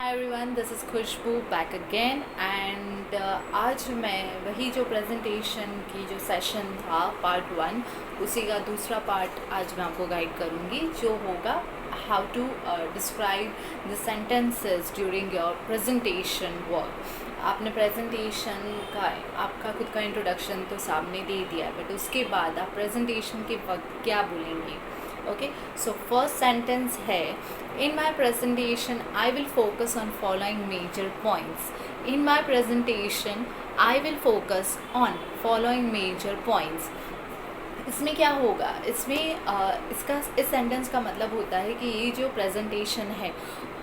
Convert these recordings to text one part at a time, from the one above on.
Hi everyone, this is Khushboo back again and आज मैं वही जो प्रेजेंटेशन की जो सेशन था पार्ट 1 उसी का दूसरा पार्ट आज मैं आपको गाइड करूँगी जो होगा how to describe the sentences during your presentation work. आपने प्रेजेंटेशन का आपका खुद का इंट्रोडक्शन तो सामने दे दिया है, बट उसके बाद आप प्रेजेंटेशन के वक्त क्या बोलेंगे। Okay, so first sentence है, in my presentation I will focus on following major points. In my presentation I will focus on following major points. इसमें क्या होगा, इसमें इसका इस सेंटेंस का मतलब होता है कि ये जो प्रेजेंटेशन है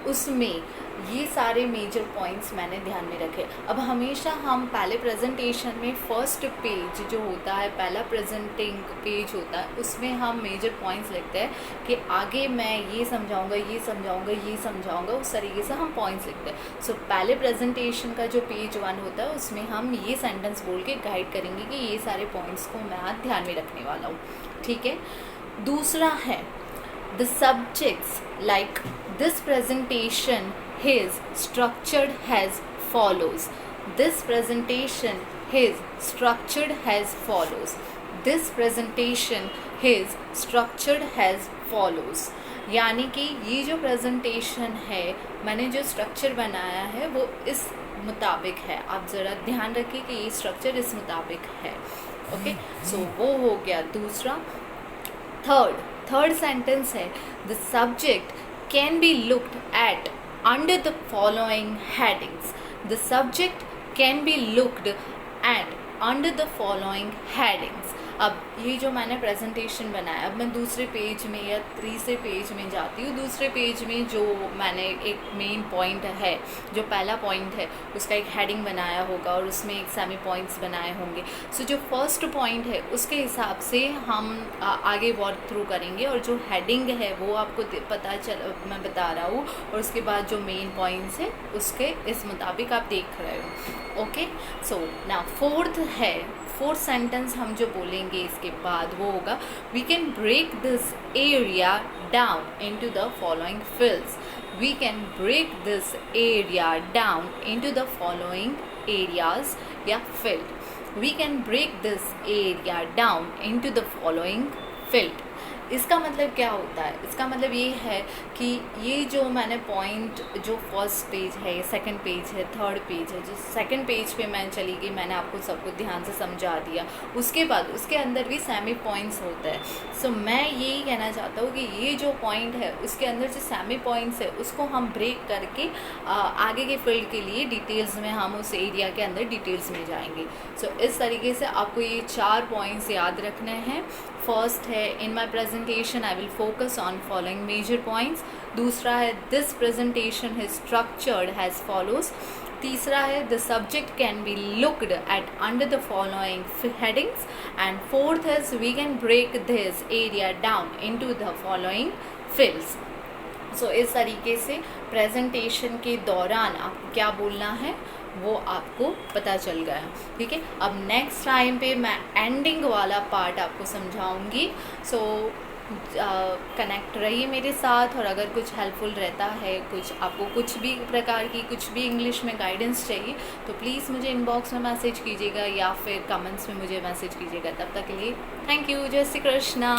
उसमें ये सारे मेजर पॉइंट्स मैंने ध्यान में रखे। अब हमेशा हम पहले प्रेजेंटेशन में फर्स्ट पेज जो होता है, पहला प्रेजेंटिंग पेज होता है, उसमें हम मेजर पॉइंट्स लिखते हैं कि आगे मैं ये समझाऊंगा, ये समझाऊंगा, ये समझाऊंगा, उस तरीके से हम पॉइंट्स लिखते हैं। सो पहले प्रेजेंटेशन का जो पेज 1 होता है उसमें हम ये सेंटेंस बोल के गाइड करेंगे कि ये सारे पॉइंट्स को मैं आज ध्यान में रखने वाला हूँ। ठीक है। दूसरा है the subjects like this presentation is structured as follows. This presentation is structured as follows. This presentation is structured as follows. यानी कि ये जो प्रेजेंटेशन है, मैंने जो स्ट्रक्चर बनाया है वो इस मुताबिक है। आप ज़रा ध्यान रखिए कि ये स्ट्रक्चर इस मुताबिक है। ओके, सो वो हो गया दूसरा। थर्ड सेंटेंस है, the subject can be looked at under the following headings. The subject can be looked at under the following headings. अब ये जो मैंने प्रेजेंटेशन बनाया, अब मैं दूसरे पेज में या तीसरे पेज में जाती हूँ। दूसरे पेज में जो मैंने एक मेन पॉइंट है, जो पहला पॉइंट है उसका एक हेडिंग बनाया होगा और उसमें एक सेमी पॉइंट्स बनाए होंगे। सो जो फर्स्ट पॉइंट है उसके हिसाब से हम आगे वर्क थ्रू करेंगे और जो हेडिंग है वो आपको मैं बता रहा हूँ, और उसके बाद जो मेन पॉइंट्स है उसके इस मुताबिक आप देख रहे हो। ओके, सो ना फोर्थ सेंटेंस हम जो बोलेंगे इसके बाद वो होगा, we can break this area down into the following fields. We can break this area down into the following areas या field. We can break this area down into the following field. इसका मतलब क्या होता है? इसका मतलब ये है कि ये जो मैंने पॉइंट, जो फर्स्ट पेज है, सेकंड पेज है, थर्ड पेज है, जो सेकंड पेज पे मैं चली गई, मैंने आपको सबको ध्यान से समझा दिया। उसके बाद उसके अंदर भी सेमी पॉइंट्स होता है। सो मैं यही कहना चाहता हूँ कि ये जो पॉइंट है उसके अंदर जो सेमी पॉइंट्स है उसको हम ब्रेक करके आगे के फील्ड के लिए डिटेल्स में हम उस एरिया के अंदर डिटेल्स में जाएंगे। सो इस तरीके से आपको ये 4 पॉइंट्स याद रखने हैं। फर्स्ट है, in my presentation I will focus on following major points. दूसरा है, this presentation is structured as follows. तीसरा है, the subject can be looked at under the following headings. And fourth is, we can break this area down into the following fields. So इस तरीके से presentation के दौरान आपको क्या बोलना है वो आपको पता चल गया। ठीक है, अब नेक्स्ट टाइम पे मैं एंडिंग वाला पार्ट आपको समझाऊंगी। सो कनेक्ट रहिए मेरे साथ, और अगर कुछ हेल्पफुल रहता है, कुछ आपको कुछ भी प्रकार की कुछ भी इंग्लिश में गाइडेंस चाहिए तो प्लीज़ मुझे इनबॉक्स में मैसेज कीजिएगा या फिर कमेंट्स में मुझे मैसेज कीजिएगा। तब तक के लिए थैंक यू। जय श्री कृष्णा।